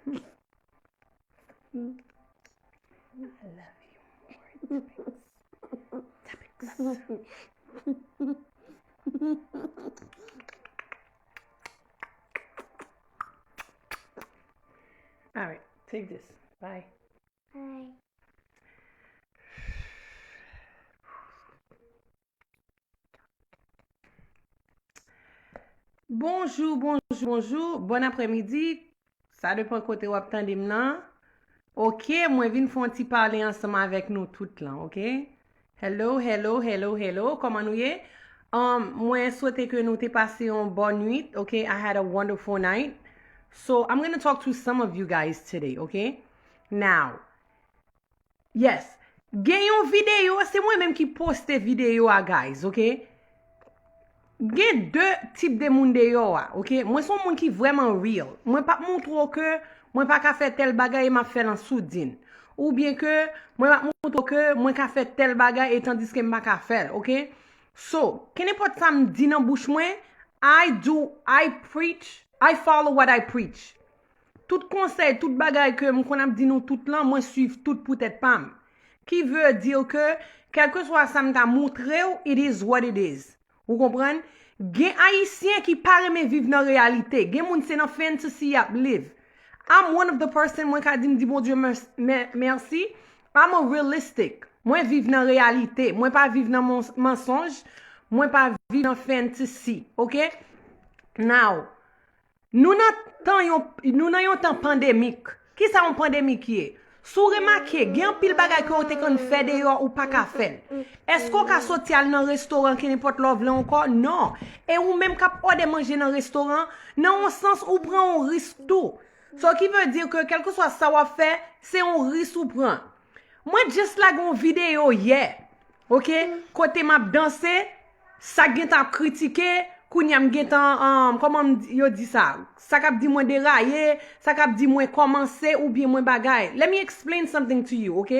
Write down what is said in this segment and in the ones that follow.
All right, take this. Bye. Bye. Bonjour, bonjour, bonjour. Bon après-midi. Ça dépend côté où attendez maintenant. OK, moi viens faire un petit parler ensemble avec nous toutes là, OK? Hello, hello, hello, hello. Comment nous y? Moi souhaite que nous t'ai passé une bonne nuit, OK? I had a wonderful night. So, I'm going to talk to some of you guys today, OK? Now, yes, gen yon vidéo, c'est moi-même qui poste vidéo à guys, OK? Gen deux types de moun de yo, OK? Moi son moun qui vraiment real. Moi pas montre que moi pas ka fait tel bagay m'a fait en soudine. Ou bien que moi pas montre que moi ka fait tel bagay et tandis que m'a ka fait, OK? So, qu'importe ça me dit dans bouche moi, I preach, I follow what I preach. Tout conseil, tout bagay que m'kon ap di nou tout lan, moi suivre tout peut-être pas. Qui veut dire que quel que soit ça m'ta montré, it is what it is. Vous comprenez? Gen haïtien qui parle mais vivre dans réalité. Gen moun c'est dans fantasy ap live. I'm one of the person moi ka di m'di bon Dieu merci. I'm a realistic. Moi vivre dans réalité. Moi pas vivre dans mensonge. Moi pas vivre dans fantasy. OK? Now, nous nan yon temps pandémique. Qui ça une pandémique qui est? Sou remarqué, gen pile bagay ko te kon fè dehors ou pas ka fè. Est-ce qu'on ka sorti al nan restaurant qui n'importe love là encore? Non. Et ou même k'ap ode manger dans restaurant, dans un sens ou prend un risque tout. Ce qui veut dire que quel que soit ça ou fait, c'est un risque ou prend. Moi juste la gon vidéo hier. OK? Côté m'a danser, ça gen t'a critiqué, kounyam gen tan comment yo dit ça? Ça k'ap di moi dérailler, ça k'ap di moi commencer ou bien moi bagay. Let me explain something to you, OK?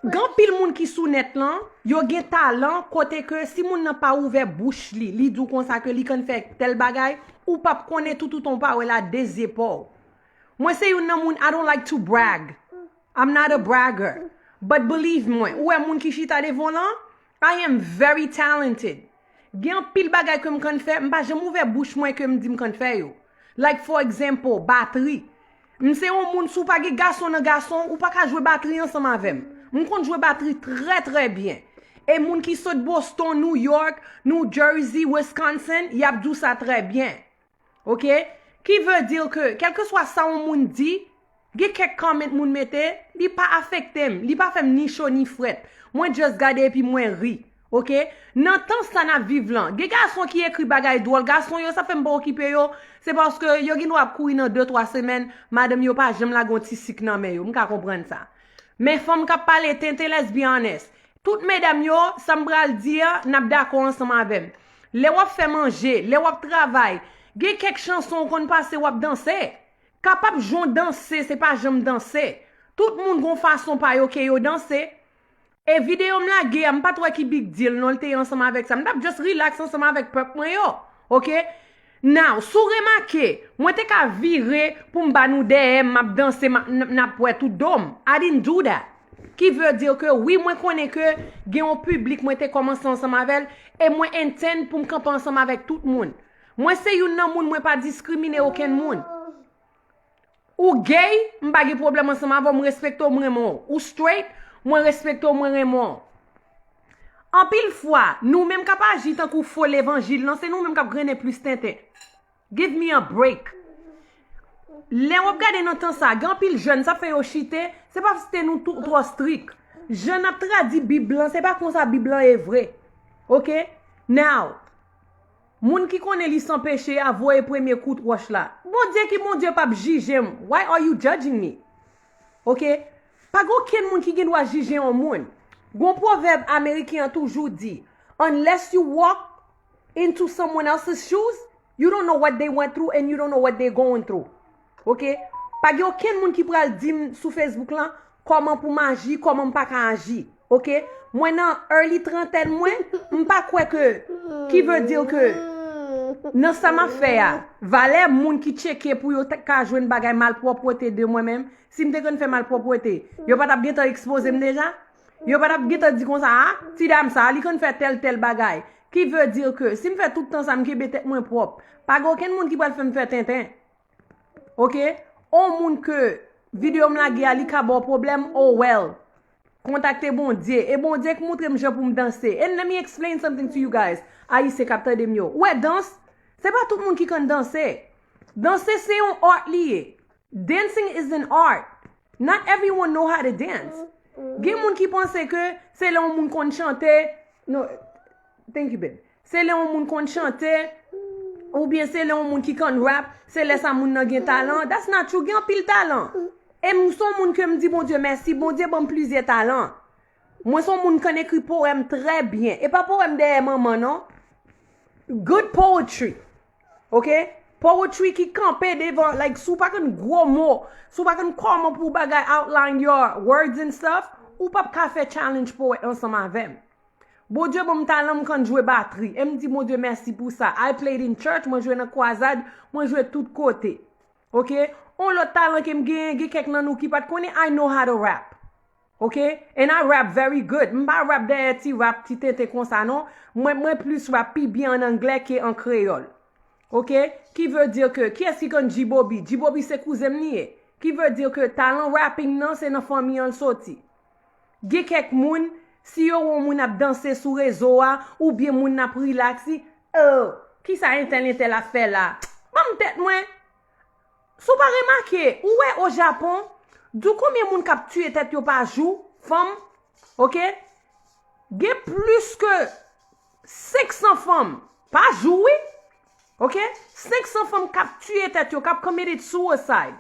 Gan pile moun ki sou net lan, yo gen talent côté que si moun nan pa ouvert bouche li dou kon sa que li kan fait tel bagay ou pa connaît tout ton pa ou la des épaules. Moi c'est yon nan moun I don't like to brag. I'm not a bragger. But believe me, ou est moun ki chita devant lan, I am very talented. Gen pile bagay que m kan fè, m pa jam ouvert bouche moi que m di m kan fè yo. Like for example, batterie. M se yon moun sou pa ge garçon nan garçon ou pa ka jouer batterie ensemble avec. M kon jouer batterie très bien. Et moun qui saute Boston, New York, New Jersey, Wisconsin, y ap dou ça très bien. OK? Qui veut dire que quel que soit ça on moun dit, ge quelques comment moun mette, li pas affecté, li pas fait ni chaud ni fret. Moi just gade puis moi ri. OK? Nan temps ça n'a vive lan. Ge garçon qui écrit bagay drôle, garçon yo ça fait m'pa occuper yo, c'est parce que yo gen wap courir dans 2-3 semaines, madame yo pas j'aime la gon ti sik nan men yo, m'ka comprendre ça. Mais femme ka parler tente let's be honest. Toutes mesdames yo, ça m'bral dire, n'ap d'accord ensemble avec. Les wap fait manger, les wap travail, ge quelques chansons qu'on passe wap danser. Capable jon danser, c'est pas j'aime danser. Tout monde gon façon pa yo ke yo danser. Et vidéo m'la ge, m'pas trop qui big deal, non te ensemble avec ça. M'dap just relax ensemble avec peuple moi yo. OK? Now, sou remarqué, moi te ka virer pour m'ba nou DM, m'a danser, n'a pou tout dom. I didn't do that. Qui veut dire que oui, moi connais que gen un public moi te commencé ensemble avec et moi intend pour me camper ensemble avec tout le monde. Moi c'est yon nan moun moi pas discriminer aucun monde. Ou gay, m'pa gen problème ensemble avec moi respecte moi vraiment. Ou straight, moi respecte moi vraiment. En pile fois, nous même k'ap agit tant kou fol l'évangile, non c'est nous même k'ap grene plus tintin. Give me a break. Les on regarde dans temps ça, grand pile jeune, ça fait yo chite, c'est pas c'était nous tout trop strict. Jeune a traduit Bible, c'est pas comme ça Bible est vrai. OK? Now, moun qui connaît li sans péché a voyer premier coup de roche là. Mon Dieu pas juger. Why are you judging me? OK? Pas aucun moun qui doit juger un moun. Gon proverbe américain toujours dit, unless you walk into someone else's shoes, you don't know what they went through and you don't know what they're going through. OK? Pas aucun moun qui pral dire sur Facebook là comment pour m'agir, comment pas ka agir. OK? Moi nan early trentaine moi, m'pa quoi que qui veut dire que Nan sa m'a fait ya, valè moun qui checké pour yo ka joine bagay malpropreté de moi-même. Si m'te kon fait malpropreté, yo pas t'a bien exposé déjà. Yo pas t'a bien dit comme ça, ah, ti dame ça, li kon fait tel bagay. Qui veut dire que si me fait tout le temps ça me kebe tête moins propre, pas aucun monde qui va le faire tintin. OK? On moun que vidéo me la gè li ka bon problème, oh well. Contactez bon Dieu et bon Dieu qui montre me pour me danser. And let me explain something to you guys. Aïe, c'est capteur de mio. Ouais, danse, c'est pas tout le monde qui peut danser. Danser c'est un art lié. Dancing is an art. Not everyone know how to dance. Gen moun qui pense que c'est là où moun kon chante. No, thank you babe. C'est là où moun kon chante ou bien c'est là où moun qui kon rap, c'est là ça moun nan gen talent. That's not true. Gen pile talent. Et moi, son moun que me dit, bon Dieu, merci, bon Dieu, bon plusieurs talents. Moi, son moun qui écrit poème très bien. Et pas poème de maman, non? Good poetry. OK? Poetry qui campe devant, like, sous pas qu'un gros mot, sous pas qu'un comment pour bagay outline your words and stuff, ou pas qu'à faire challenge poet ensemble avec. Bon Dieu, bon talent, quand jouer batterie. Et me dit, mon Dieu, merci pour ça. I played in church, moi jouer dans croisade, moi jouer tout côté. OK? On le talent que m'gen quelqu'un nan nou qui pas connaît, I know how to rap. Okay? And I rap very good. M'pa rap des ti rap ti tete comme ça non. Moi plus rap pi bien en anglais qu'en créole. Okay? Qui veut dire que qui est-ce qui connaît Djibobi? Djibobi c'est cousin lié. Qui veut dire que talent rapping non c'est dans famille en sorti. Gen quelques moun si yo moun ap danser sur réseau ou bien moun ap relaxi, qui ça internet la fait là? Mam tête moi. Sou pas remarqué, ouais au Japon, d'où combien moun k'ap tué tête yo par jour, femme, OK? Gen plus que 500 femmes par jour, oui? OK? 500 femmes k'ap tué tête yo, k'ap committed suicide.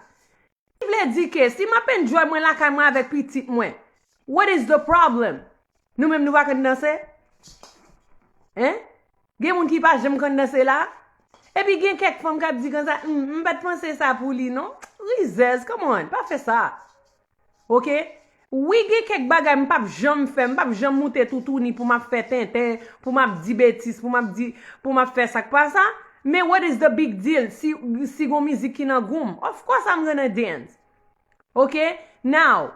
Il veut dire que si ma peine joie moi la kay moi avec petite moi, what is the problem? Nous même nous pas qu'on danser? Hein? Gen moun qui pas j'aime qu'on danser là? Et puis, il y a quelques femmes qui disent comme ça, pas penser ça pour lui, non? Rizez, come on, pas faire ça. OK? Oui, il y a quelques bagages, je ne jamais faire, je jamais monter tout ni pour m'a faire tintin, pour m'a dire bêtises, pour m'a faire ça, pas ça. Mais what is the big deal? Si gon musique qui nan goum, of course I'm gonna dance. OK? Now,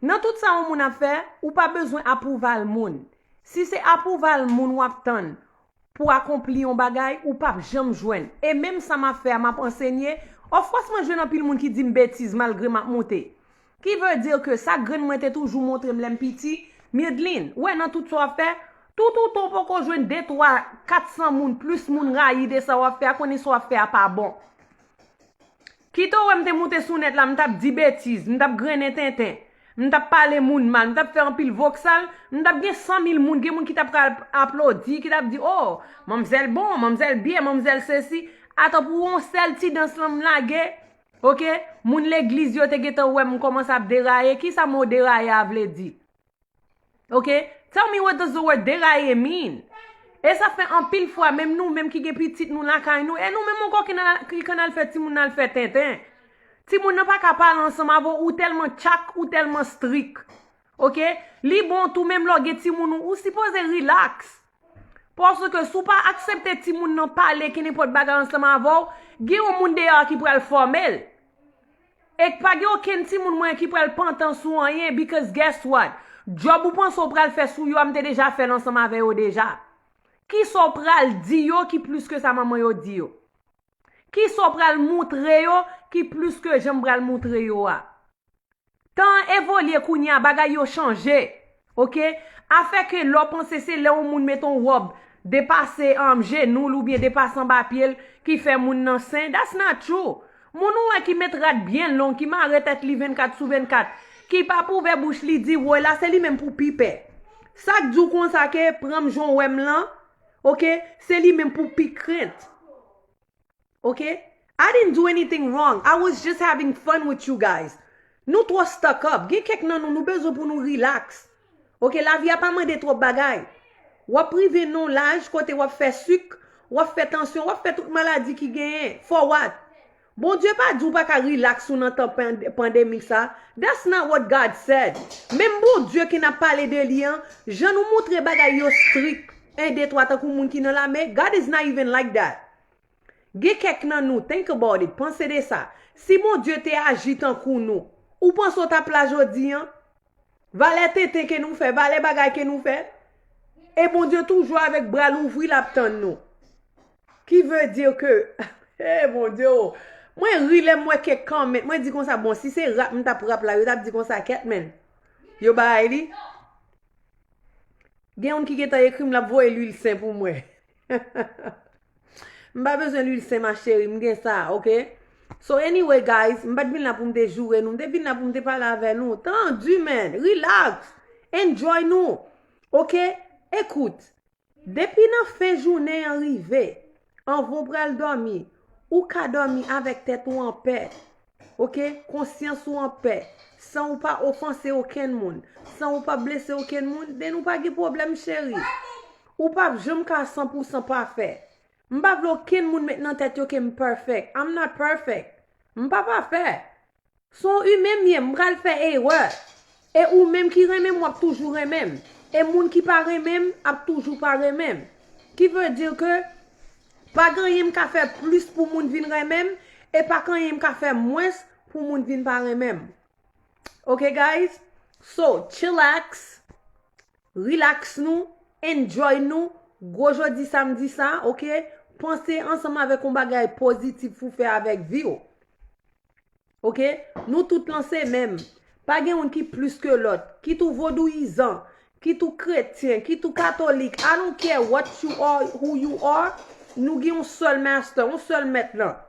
dans tout ça, on a fait, ou pas besoin d'approval moun. Si c'est approval moun ou attendre, pour accomplir un bagay ou pas jamais joindre et même ça m'a fait m'a enseigné of course moi jeune en pile monde qui dit bêtise malgré m'a monté qui veut dire que ça grain moi était toujours montré m'lem petit Medline ouais dans tout ça fait tout on peut qu'on joindre 2 3 400 moun plus moun raï de ça va faire connait ça faire pas bon qui to m'te monter sous net là m't'a dit bêtise m't'a grainer tintin m't'a parler moun mal m't'a faire un pile voxal m't'a bien 100 000 moun gen moun qui t'a applaudi qui t'a dit oh mademoiselle bon mademoiselle bien mademoiselle ceci attends pour on seul ti dans l'homme la gué OK moun l'église yo te geta ouais m'm commence à dérailler qui ça mot dérailler a vle di OK tell me what does the word dérailler mean et ça fait un pile fois même nous même qui gen petite nous la kay nous et nous même encore qui canal fait ti moun al fait tintin. Si moun n'a pas capable ensemble avant ou tellement tchak ou tellement strict. OK? Li bon tout même log ti moun ou supposé relax. Parce que sou pas accepter ti moun nan parler qui n'importe bagarre ensemble avant, gen yon moun dehors qui pral formel. Et pas gen aucun ti moun moins qui pral pantan sou rien because guess what? Job ou pense ou pral faire sou yo am déjà fait ensemble avec yo déjà. Qui so pral di yo qui plus que sa maman yo di yo. Qui so pral montrer yo qui plus que j'aime pral montrer yo a. Tant évoluer kounya bagay yo changer. OK? A fait que l'on pense c'est là où moun met ton robe dépasser en genou ou bien dépasser en bas pied qui fait moun nan sein. That's not true. Moun ou qui mettra bien long qui m'arrête tête li 24/24 qui pas pour ver bouche li di ouais là c'est lui même pour piper. Ça dou kon ça que prend jon wem lan. OK? C'est lui même pour piquante. Okay? I didn't do anything wrong. I was just having fun with you guys. Nous trop stuck up. Gen kek nan nous besoin pour nous relax. OK, la vie a pas mandé trop bagay. Ou privé non l'âge côté ou fait sucre, ou fait tension, ou fait toute maladie qui gagne. For what? Bon Dieu pas dit pas ka relax sous nan temps pandémique ça. That's not what God said. Même bon Dieu qui n'a parlé de lien, je nous montre bagay yo strict. 1 2 3 tant kou moun ki nan la mais God is not even like that. Ge kek nan nou, think about it, pensez de ça. Si mon Dieu te agi tant kou nous, ou pense au ta plage jodi, hein? Valet tete que nous fait, valet bagay que nous fait. Et mon Dieu toujours avec bras l'ouvri l'aptan nous. Qui veut dire que, eh mon Dieu, moi rile moi que quand même, moi dis comme ça, bon, si c'est rap, m'ta pour rap la, yo t'a dit comme ça, ket men. Yo ba li. Gen on qui geta écrit la voie l'huile saint pour moi. M'pa besoin d'huile saint ma chérie, m'gen ça, OK? So anyway guys, m'pa vinn là pour m'te jouer nous, m'te vinn là pour m'te parler avec nous. Tendu man, relax. Enjoy nous. OK? Écoute, depuis la fin journée arrivée, on va pral dormir, ou ka dormir avec tête ou en paix. OK? Conscience ou en paix. Sans ou pas offenser aucun monde, sans ou pas blesser aucun monde, de nous pas de problème chérie. Ou pas j'aime ka 100% parfait. M'pa vle aucun monde maintenant tête yo que m perfect. I'm not perfect. M'pa parfait. Son humain mien m'pral faire erreur. Et ou même qui remet moi toujours même. Et moun qui paraît même a toujours paraît même. Qui veut dire que pas gagner m'ka faire plus pour moun vin même et pas gagner m'ka faire moins pour moun vin paraît même. Okay guys? So, chillax, relax nous, enjoy nous, gros jeudi samedi ça, OK? Pensez ensemble avec un bagage positif pour faire avec vie. OK? Nous tout lancer même. Pas gen qui plus que l'autre, qui tout vaudouisant, qui tout chrétien, qui tout catholique. I don't care what you are, who you are. Nous gen un seul master, un seul maître là.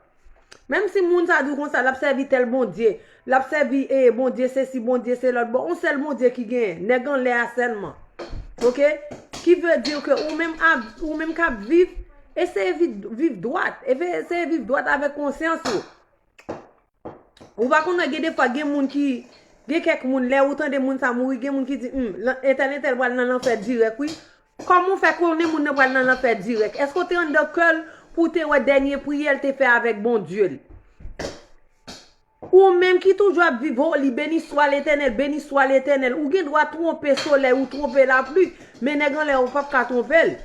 Même si moun sa dit comme ça, l'a servi tel bon Dieu, l'a servi bon Dieu c'est si bon Dieu c'est l'autre, bon on seul bon Dieu qui gagne, négan les seulement. OK? Qui veut dire que ou même qu'à vivre, essayez vivre droite, essayez vivre droite avec conscience. Ou pas qu'on a des fois gen moun qui gen quelques moun là autant de moun sa mouri, gen moun qui dit tel va dans l'enfer direct oui. Comment fait qu'on est moun va dans l'enfer direct? Est-ce que tu es en de cœur pour te ouais dernier prière te fait avec bon Dieu? Ou même qui toujours vivre li béni soit l'éternel, ou gen doit tromper soleil ou tromper la pluie, mais négan là ou pas ka tromper.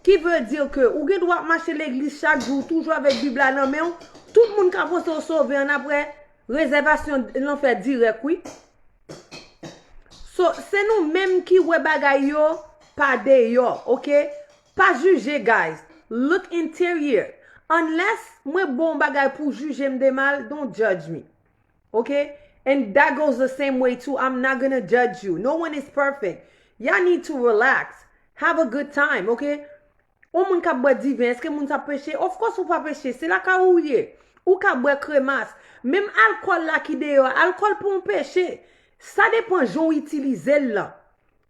Qui veut dire que ou gen doit marcher l'église chaque jour toujours avec Bible là nan men, tout le monde ka pense sauver en après réservation l'enfer direct oui. So c'est nous même qui ouais bagay yo pas de yo, OK? Pas juger guys. Look interior. Unless moi bon bagay pour juger me de mal, don't judge me. Okay? And that goes the same way too. I'm not gonna judge you. No one is perfect. Y'all need to relax. Have a good time, okay? Ou moun ka boire divin, est-ce que moun sa péché? Of course ou pas péché, c'est la ka ouye. Ou ka boire crémasse. Même alcool là qui dehors, alcool pour un péché. Ça dépend jon utiliser là.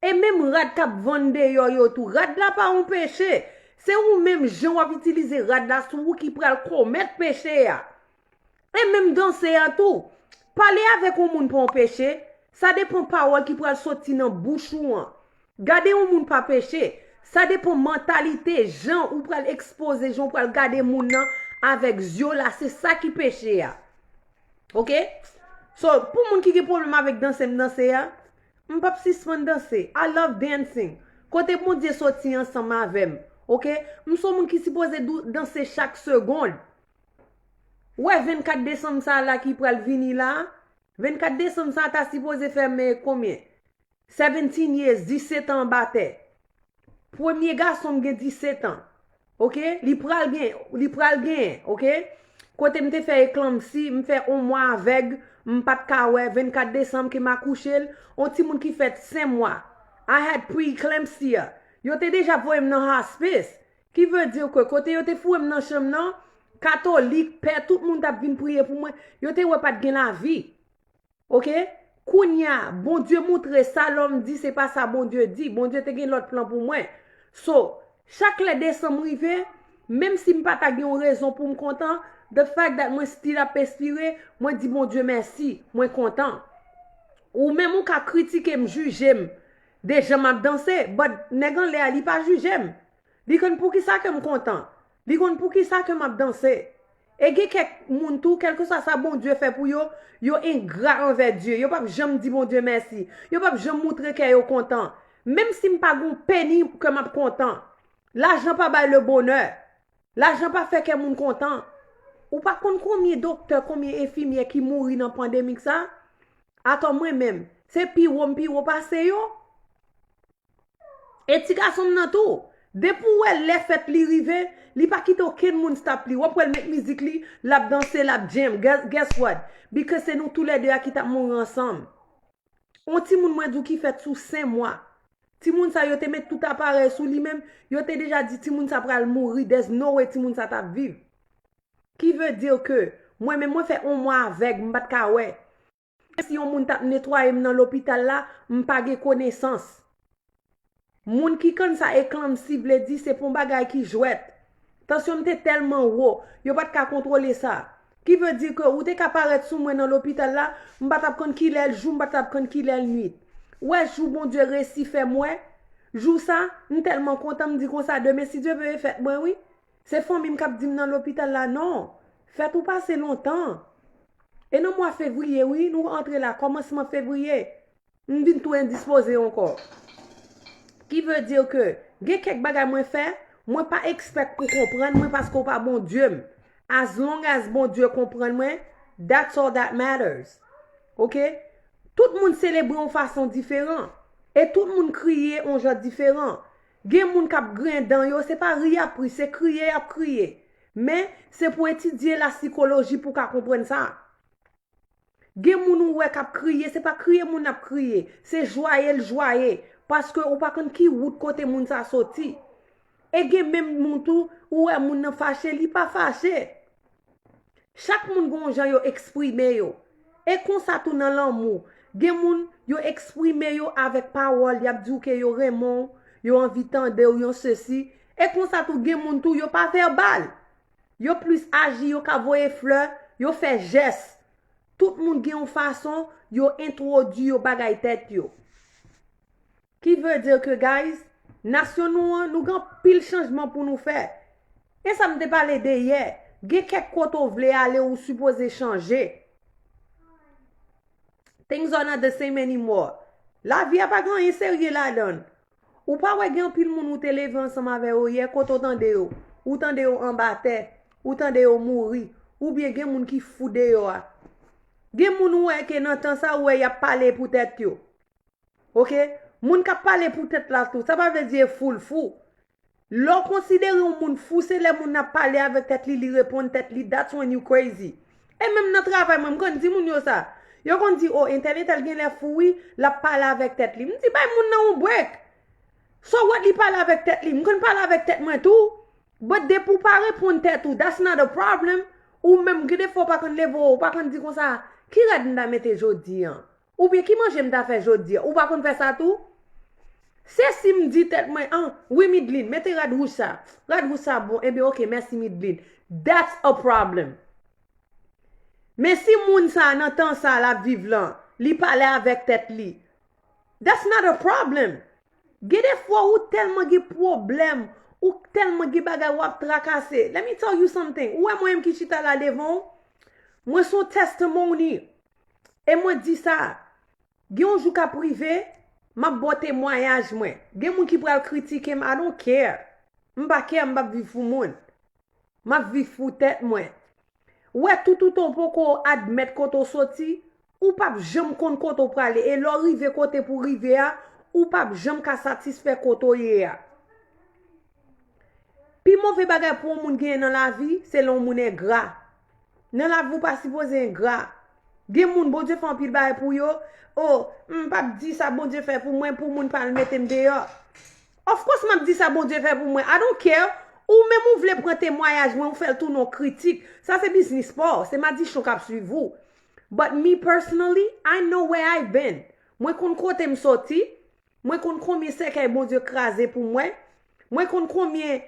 Et même rad kap vende yo tout, rad là pas un péché. C'est ou même jon va utiliser rad là sou qui pral commettre péché ya. Et même danser à tout. Parler avec un moun pour un péché, ça dépend parole qui pral sorti dans bouche ou an. Garder un moun pas péché, ça dépend mentalité, gens ou pral exposer, gens pral garder moun nan avec zio là, c'est ça qui péché ya. OK? So, pour moun qui a problème avec danser ya, m'pa suspend danser. I love dancing. Côté mon Dieu sorti ensemble avec. OK? M'son moun qui supposé danser chaque seconde. Ouais, 24 décembre ça là qui pral vini là. 24 décembre ça t'as supposé faire combien? 17 years, 17 ans batté. Premier garçon gen 17 ans. OK? Li pral gen, OK? Côté m'te fait éclampsie, m'fait un mois avec, m'pas ka ouais 24 décembre qui m'a couché, on ti moun qui fait 5 mois. I had pre-eclampsia. Yo te déjà voye dans hospice. Qui veut dire que côté yo te foué dans chambre nan, catholique, père, tout le monde a vinn prier pour moi. Yo te ouais pas de la vie. OK? Kounya, bon Dieu montre ça, l'homme dit c'est pas ça bon Dieu dit. Bon Dieu te gen l'autre plan pour moi. So, chaque le décembre rivé, même si m'pas ta gen raison pour me content, the fact that moi still a perspirer, moi dis bon Dieu merci, moi content. Ou même ou ka critiquer me juger déjà m'a danser, but négan le ali pas juger. Li kon pour qui ça que me content. Li kon pour qui ça que m'a danser. Et gen quelques moun tout quelque soit ça bon Dieu fait pour yo ingrat envers Dieu. Yo pas jamais dit bon Dieu merci. Yo pas jamais montrer que yo content. Même si m'pas gon penny que m'a content. L'argent pas bail le bonheur. L'argent pas fait que moun content. Ou pas combien docteurs, combien infirmiers qui mourent dans la pandémie ça? Attends moi-même, c'est pire passé yo. Et ti garçon nan tout. Depuis elle les fait li rive, li pas quitte aucun monde stop li. Ou après mettre musique li, la danser, la jam. Guess what? Because c'est nous tous les deux qui t'a mourir ensemble. On ti moun mwen dou qui fait sous 5 mois. Ti moun sa yo te met tout appareil sous lui même, yo te déjà dit ti moun sa pral mourir, there's no way ti moun sa t'a vivre. Qui veut dire que moi-même moi fait 1 mois avec m'pat ka ouais. Si on moun t'a nettoyer dans l'hôpital là, m'pa ge connaissance. Moun qui kon sa éclampsie vle di c'est pour bagay qui jouette. Tension m'te tellement haut, yo pas ka contrôler ça. Qui veut dire que ou te ka paraître sous moi dans l'hôpital là, m'pa t'a kon ki l'el jour, m'pa t'a kon ki l'el nuit. Ouais, jou bon Dieu réussi fait moi. Jou ça, m tellement content me dit comme ça demain si Dieu veut faire moi oui. C'est famille m k'ap di dans l'hôpital là non. Fait ou passer longtemps. Et non mois février oui, nous rentrer là commencement février. M vinn tout indisposé encore. Qui veut dire que gen quelques bagay moi fait, moi pas expect pour comprendre moi parce qu'on pas bon Dieu. As long as bon Dieu comprend moi, that's all that matters. OK? Tout le monde célèbre en façon différente. Et tout le monde crie en genre différent. Gen moun k'ap grin dans yo, c'est pas rire après, c'est crier à crier. Mais c'est pour étudier la psychologie pour qu'on comprenne ça. Gen moun ou k'ap crier, c'est pas crier moun ap crier, c'est joyer. Parce que ou pas kon ki route côté moun sa sorti. Et gen même moun tou ou moun nan fâché, li pas fâché. Chaque moun gon jan yo exprimer yo. Et kon sa tout nan l'amour. Gen moun yo exprimer yo avec parole, y a dit que yo Raymond, yo envie tande ou yo ceci. Et kon sa tout gen moun tout yo pas verbal. Yo plus agi, yo ka voye fleur, yo fait geste. Tout moun gen yon façon, yo introduit yo bagay tête yo. Qui veut dire que guys, nation nous gan pile changement pour nous faire. Et ça me te parlé de hier. Gen quelques côté vle aller ou supposé changer. Things are not the same anymore. La vie a pas grand sérieux là-dedans. Ou pas ouais gen pile moun ou te levé ensemble avec ou hier côté tande yo. Ou tande yo en bataille, ou tande yo mourir, ou bien gen moun qui foude yo. Gen moun ouais que nan temps ça ouais y a parlé pour tête yo. OK? Moun ka parlé pour tête là tout, ça veut dire fou. L'on considère un moun fou, c'est les moun n'a parlé avec tête li répond tête li, that's when you crazy. Et même dans travail même quand dit moun yo ça. Yo kon dit oh internet elle gen les fou oui, la parler avec tête li. M'di bay moun nan ou break. So what li parle avec tête li? M'kon parler avec tête moi tout. But de pour pas répondre tête tout, that's not a problem. Ou même que des fois pas kon levo, ou pas kon dit comme ça. Qui rad m'da mette jodi an? Ou bien qui mange m'da fait jodi an? Ou pas kon faire ça tout? C'est si me dit tête moi, oui Midlin, mettez rad rouge ça bon, eh bien ok, merci Midlin. That's a problem. Mais si moun sa nan tan sa la vive lan, li parle avec tête li, that's not a problem. Ge des fois ou tellement ge problème, ou tellement ge bagay wap trakasse. Let me tell you something. Ou moi qui chita la devant, moi son testimony. Et moi dit ça, ge on jou ka privé, m'a bon témoignage moi. Gen moun ki pral critiquer, I don't care. M'pa care, m'pa vivre fou moun. M'a vivre fou tête moi. Ouais tout on poko admettre koto sorti ou pas jam kon koto prale et l'on rive côté pour rive a ou pas jam ka satisfait koto ye a. Pi mauvais bagay pour moun gen dans la vie, c'est l'on moun est gras. Dans la vie pas supposé gras. Gen moun bon Dieu fait pile bagay pour yo. Oh, pas dit ça bon Dieu fait pour moi pour moun pas le mettre dehors. Of course m'a dit ça bon Dieu fait pour moi. I don't care. Ou même ou voulez prendre témoignage, moi on fait tout non critique. Ça c'est business sport, c'est ma dit chou k'ap suivre vous. But me personally, I know where I've been. Moi kon kote m sorti, moi kon combien sekay bon Dieu crasé pour moi. Moi kon combien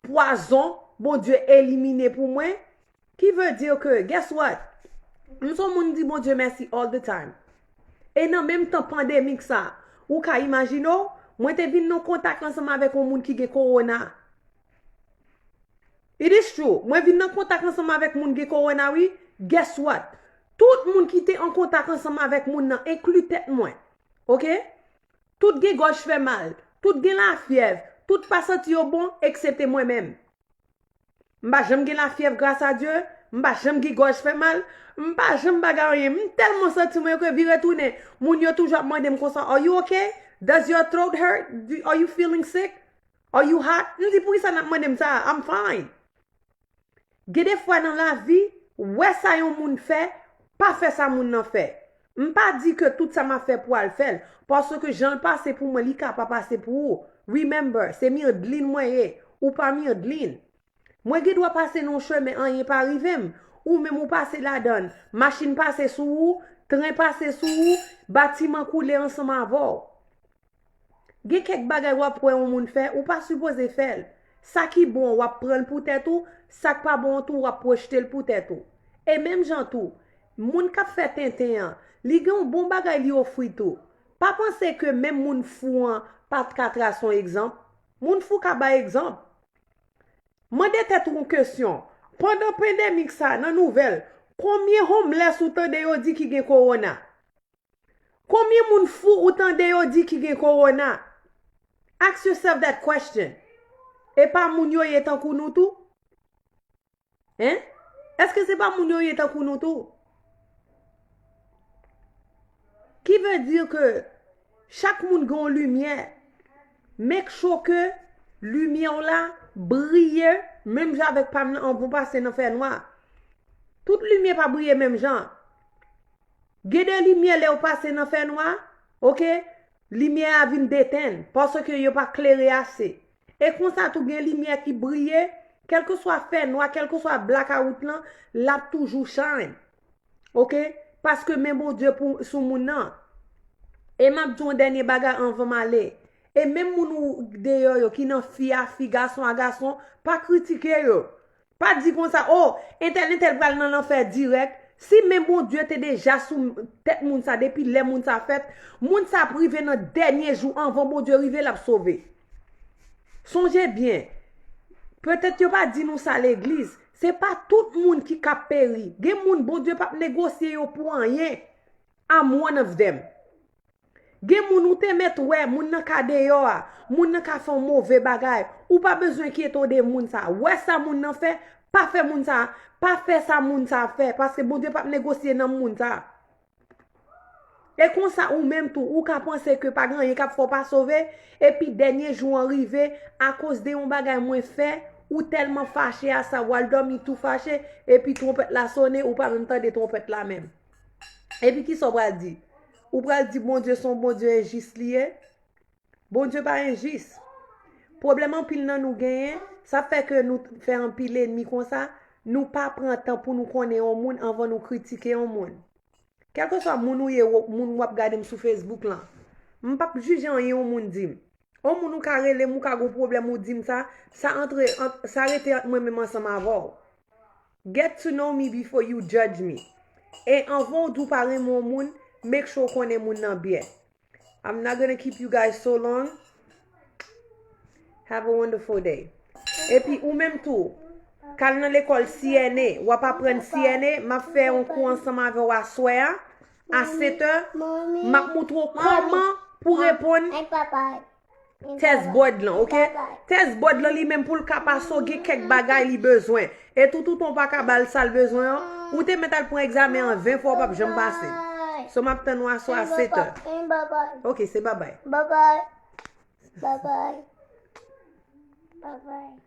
poison bon Dieu éliminé pour moi. Qui veut dire que guess what? Nous sommes moun dit bon Dieu merci all the time. Et dans même temps pandémique ça, ou ka imagine moi te vinn non contact ensemble avec un moun qui ge corona. It is true. Moi vinn en contact ensemble avec moun ge corona oui. Guess what? Tout moun qui était en contact ensemble avec moun nan inclut tête moi. OK? Tout ge gauche fait mal, tout ge la fièvre, tout pas senti bon excepté moi-même. M'pa jamais gen la fièvre grâce à Dieu, m'pa jamais gen gorge fait mal, m'pa jamais bagarre, tellement sentiment que vi retourner, moun yo toujours demandé me comme ça, are you okay? Does your throat hurt? Are you feeling sick? Are you hot? M'di pour ça n'a demandé ça, I'm fine. Gen des fois dans la vie, ouais ça yon moun fait, pas fait ça moun nan fait. M'pas dit que tout ça m'a fait pour le faire parce que j'en passe pour moi li pas passer pour vous. Remember, c'est mi odlin moi ou pas mi odlin. Moi qui dois passer non chemin rien pas arriver ou même ou passer la donne, machine passer sous ou, train passer sous ou, bâtiment couler ensemble avant. Gen quelques bagay ou pour un moun faire ou pas supposé faire. Ça qui bon ou prendre pour tête ou, ça pas bon tout ou projeter pour tête ou. Et même gens tout, moun k'ap fait tintin, li gen bon bagay li offri tout. Pas penser que même moun fou pas de son exemple. Moun fou ka ba exemple. Mande tête une question. Pendant pandémie ça dans nouvelle, combien homeless ou tande yo di ki gen corona? Combien moun fou ou tande yo di ki gen corona? Ask yourself that question. Et pas moun yo yetan kou nou tout? Hein? Est-ce que c'est pas moun yo yetan kou nou tout? Qui veut dire que chaque monde gon lumière. Make sure que lumière là brille même avec pas on peut passer dans fer noir. Toute lumière pas briller même genre. Gade lumière là ou passer dans fer noir, OK? Lumière a vinn déteindre parce que yo pas clairé assez. Et comme ça tout gen lumière qui brille, quel que soit fer noir, quel que soit blackout là, la toujours shine. OK? Parce que même bon Dieu pour sous moun nan. Et m'a dit un dernier bagage en va m'aller. Et même moun de yo qui nan fi garçon à garçon, pas critiquer yo. Pas dire comme ça, oh, tel pral nan l'enfer direct. Si même bon Dieu t'es déjà sous tête moun ça depuis les moun ça fait, moun ça privé dans dernier jour avant bon Dieu arriver l'a sauver. Songez bien. Peut-être yo pas dit nous ça l'église, c'est pas tout monde qui ka péri. Gen moun bon Dieu pas négocier yo pour rien. I'm one of them. Gen moun ou te met ouais, moun nan ka de yo a, moun nan ka fon mauvais bagay, ou pas besoin qui est de moun ça. Ouais ça moun nan fait, pas fait moun ça, pas fait ça moun ça fait parce que bon Dieu pas négocier nan moun ça. Et comme ça ou même tout ou ka penser que pas grand rien ka faut pas sauver et puis dernier jour arrivé à cause de un bagay moins fait ou tellement fâché à ça ou al dormi tout fâché et puis trompette la sonner ou pas même temps de trompette la même. Et puis qui ça va dire? Ou pral di bon Dieu son bon Dieu injuste lié. Bon Dieu pas injuste. Problème en pile nan nous gagne, ça fait que nous fait un pile ennemi comme ça, nous pas prendre temps pour nous connaître au monde avant nous critiquer au monde. Quel que soit moun ou moun wap gade sur Facebook là. M pas juger en yon moun dim. Au moun ou ka rele mou ka go problème ou dim ça entre ça arrête moi même ensemble avant. Get to know me before you judge me. Et avant d'ou parler mon moun, make sure qu'on est moun nan bien. I'm not going to keep you guys so long. Have a wonderful day. Et puis ou même tout, quand dans l'école CNA, ou pas prendre CNA, m'a fait un cours ensemble avec ou à soir à 7h, m'a montré comment pour répondre test board là, OK? Test board là li même pour le capable soger quelques bagages li besoin. Et tout on pas capable ça le besoin ou te mettre pour examen en 20 fois pas jamais passer. So m'a t'en à soir à 7h. OK, c'est bye bye. Bye bye. Bye bye. Bye bye.